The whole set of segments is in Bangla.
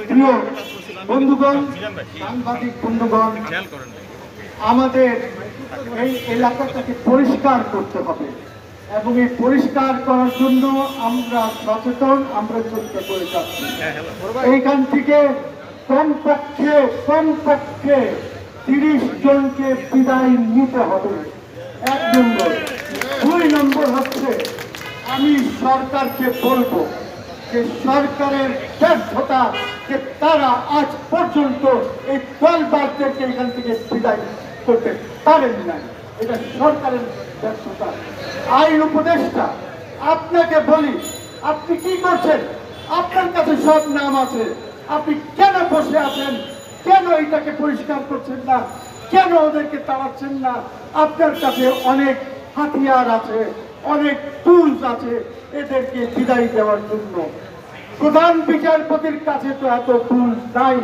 প্রিয় বন্ধুগণ, সাংবাদিক বন্ধুগণ, আমাদের এই এলাকাটাকে পরিষ্কার করতে হবে এবং এই পরিষ্কার করার জন্য আমরা সচেতন, আমরা চেষ্টা করে যাচ্ছি। এইখান থেকে কমপক্ষে 30 জনকে বিদায় নিতে হবে, 1 নম্বর। 2 নম্বর হচ্ছে, আমি সরকারকে বলবো যে সরকারের ব্যর্থতা, যে তারা আজ পর্যন্ত এই দলবাদদেরকে এখান থেকে বিদায় করতে পারেন না, এটা সরকারের ব্যর্থতা। আইন উপদেষ্টা, আপনাকে বলি, আপনি কি করছেন? আপনার কাছে সব নাম আছে, আপনি কেন বসে আছেন? কেন এটাকে পরিষ্কার করছেন না? কেন ওদেরকে তাড়াচ্ছেন না? আপনার কাছে অনেক হাতিয়ার আছে, অনেক টুলস আছে এদেরকে বিদায় দেওয়ার জন্য। প্রধান বিচারপতির কাছে তো এত টুলস নাই,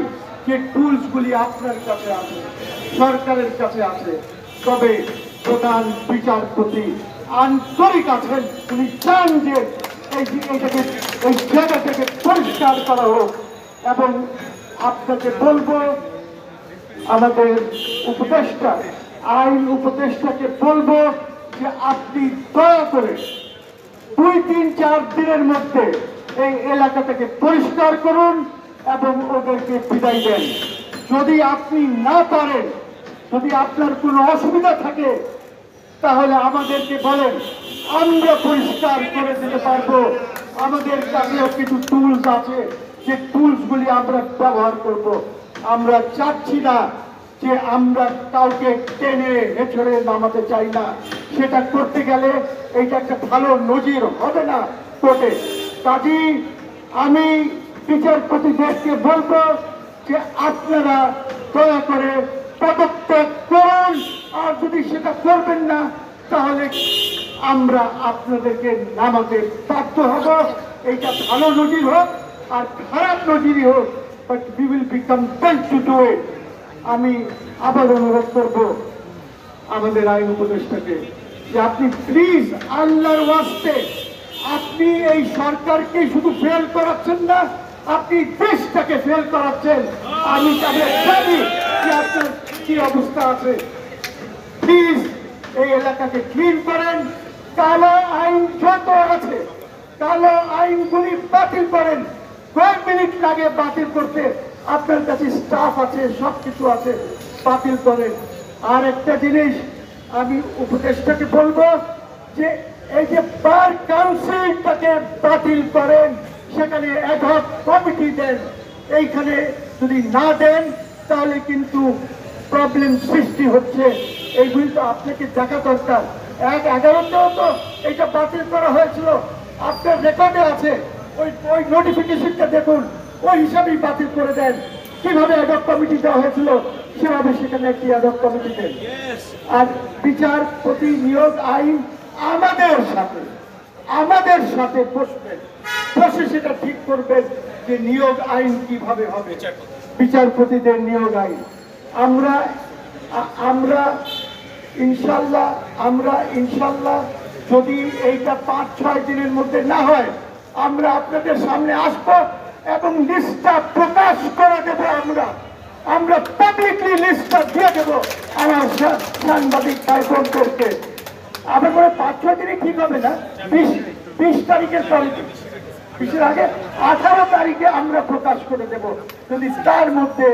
যে টুলস গুলি আপনার কাছে আছে, সরকারের কাছে আছে। তবে প্রধান বিচারপতি আন্তরিক আছেন, উনি চান যে এই জায়গাটাকে পরিষ্কার করা হোক। এবং আপনাকে বলবো, আমাদের উপদেষ্টা, আইন উপদেষ্টাকে বলবো যে আপনি দয়া করে 2-3-4 দিনের মধ্যে এই এলাকাটাকে পরিষ্কার করুন এবং ওদেরকে বিদায় দেন। যদি আপনি না পারেন, যদি আপনার কোনো অসুবিধা থাকে, তাহলে আমাদেরকে বলেন, আমরা পরিষ্কার করে দিতে পারবো। আমাদের কাছেও কিছু টুলস আছে, যে টুলসগুলি আমরা ব্যবহার করব। আমরা চাচ্ছি না যে আমরা কাউকে টেনে হেঁচড়ে নামাতে চাই না। সেটা করতে গেলে এইটা একটা ভালো নজির হবে না কোর্টে। কাজেই আমি বিচারপতিদেরকে বলবো যে আপনারা দয়া করে পদত্যাগ করুন, আর যদি সেটা করবেন না তাহলে আমরা আপনাদেরকে নামাতে বাধ্য হব। এইটা ভালো নজির হোক আর খারাপ নজিরই হোক, but we will be compelled to do it. আমি আবার অনুরোধ করব আমাদের আইন উপদেষ্টাকে যে আপনি প্লিজ, আল্লাহর ওয়াস্তে, আপনি এই সরকারকে শুধু ফেল করাচ্ছেন না, আপনি দেশটাকে ফেল করাচ্ছেন। আমি জানি যে আপনার কি অবস্থা আছে। প্লিজ এই এলাকাকে ক্লিন করেন, কালো আইন যত আছে কালো আইনগুলি বাতিল করেন। 2 মিনিট লাগে বাতিল করতে, আপনার কাছে স্টাফ আছে, সবকিছু আছে, বাতিল করেন। আর একটা জিনিস আমি উপদেষ্টাকে বলবো যে এই যে বার কাউন্সিলটাকে বাতিল করেন, সেখানে অ্যাডহক কমিটি দেন। এইখানে যদি না দেন তাহলে কিন্তু প্রবলেম সৃষ্টি হচ্ছে। এইগুলি তো আপনাকে দেখা দরকার। 1/11-তেও তো এইটা বাতিল করা হয়েছিল, আপনার রেকর্ডে আছে। ওই নোটিফিকেশনটা দেখুন, ওই হিসাবেই বাতিল করে দেন। কিভাবে অ্যাডহক কমিটি দেওয়া হয়েছিল সেভাবে সেখানে একটি অ্যাডহক কমিটি দেন। আর বিচারপতি নিয়োগ আইন আমাদের সাথে বসবেন, বসে সেটা ঠিক করবেন যে নিয়োগ আইন কিভাবে হবে, বিচারপতিদের নিয়োগ আইন। আমরা ইনশাল্লাহ যদি এইটা 5-6 দিনের মধ্যে না হয়, আমরা আপনাদের সামনে আসব এবং লিস্টটা প্রকাশ করে দেব। আমরা পাবলিকলি লিস্টটা দিয়ে দেব আমার সাংবাদিক ভাই বোনদেরকে। আবার করে 5-6 দিনে ঠিক হবে না, 20 তারিখের পরে, 20-এর আগে 18 তারিখে আমরা প্রকাশ করে দেব। যদি তার মধ্যে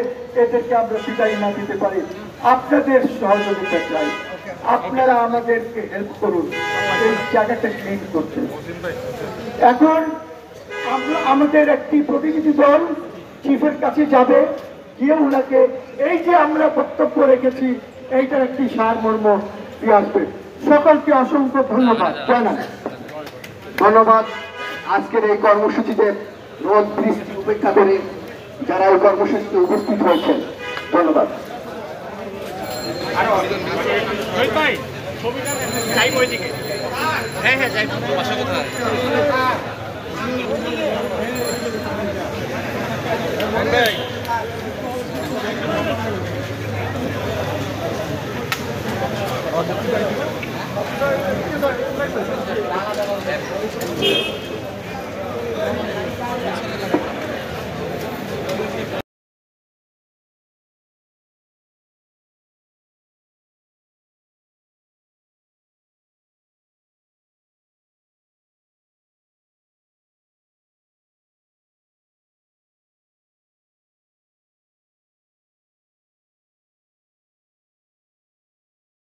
এদেরকে আমরা বিদায় না দিতে পারি, আপনাদের সহযোগিতা চাই। আপনারা আমাদেরকে হেল্প করুন এই জায়গাটা ক্লিন করতে। এখন আমাদের একটি প্রতিনিধি দল চিফের কাছে যাবে, গিয়ে ওনাকে এই যে আমরা বক্তব্য রেখেছি এইটার একটি সারমর্ম দিয়ে আসবে। সকলকে অসংখ্য ধন্যবাদ জানাই। ধন্যবাদ। আজকের এই কর্মসূচিতে রোদ বৃষ্টি উপেক্ষা করে যারা এই কর্মসূচিতে উপস্থিত হয়েছেন, ধন্যবাদ। Thank you.